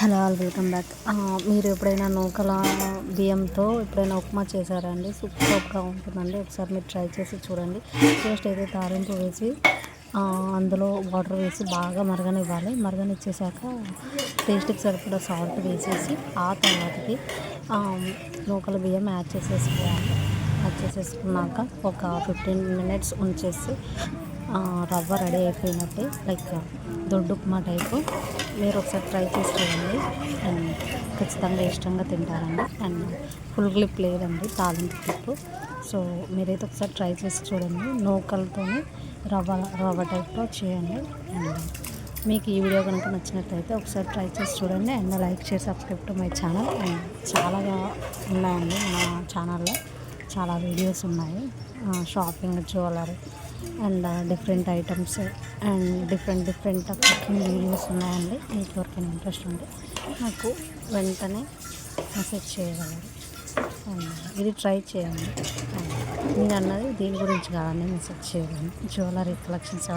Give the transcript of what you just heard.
Hello all welcome back. మీరు ఎప్పుడైనా నూకల బియ్యంతో ఎప్పుడైనా ఉప్మా చేశారా అండి? సూపర్గా ఉంటుందండి. ఒకసారి మీరు ట్రై చేసి చూడండి. ఫస్ట్ అయితే తాలింపు వేసి అందులో వాటర్ వేసి బాగా మరగనివ్వాలి. మరగనిచ్చేసాక టేస్ట్కి సరిపడా సాల్ట్ వేసేసి ఆ తర్వాతకి నూకల బియ్యం యాడ్ చేసేసుకోవాలి. యాడ్ చేసేసుకున్నాక ఒక 15 మినిట్స్ ఉంచేసి రవ్వ రెడీ అయిపోయినట్టే, లైక్ దొడ్డు ఉప్మా టైపు. మీరు ఒకసారి ట్రై చేసి చూడండి అండ్ ఖచ్చితంగా ఇష్టంగా తింటారండి. అండ్ ఫుల్ క్లిప్ లేదండి, తాలింపు క్లిప్. సో మీరైతే ఒకసారి ట్రై చేసి చూడండి. నూకలతోనే రవ్వ టైప్లో చేయండి. అండ్ మీకు ఈ వీడియో కనుక నచ్చినట్లయితే ఒకసారి ట్రై చేసి చూడండి. And like share subscribe to my channel. And చాలా ఉన్నాయండి మన ఛానల్లో, చాలా వీడియోస్ ఉన్నాయి. Shopping, jewellery and different items and different cooking videos ఉన్నాయండి. మీకు ఎవరికైనా ఇంట్రెస్ట్ ఉంటే నాకు వెంటనే మెసేజ్ చేయగలరు. అండ్ ఇది ట్రై చేయండి. మీరు అన్నది దీని గురించి కాదండి, మెసేజ్ చేయండి. Jewellery collections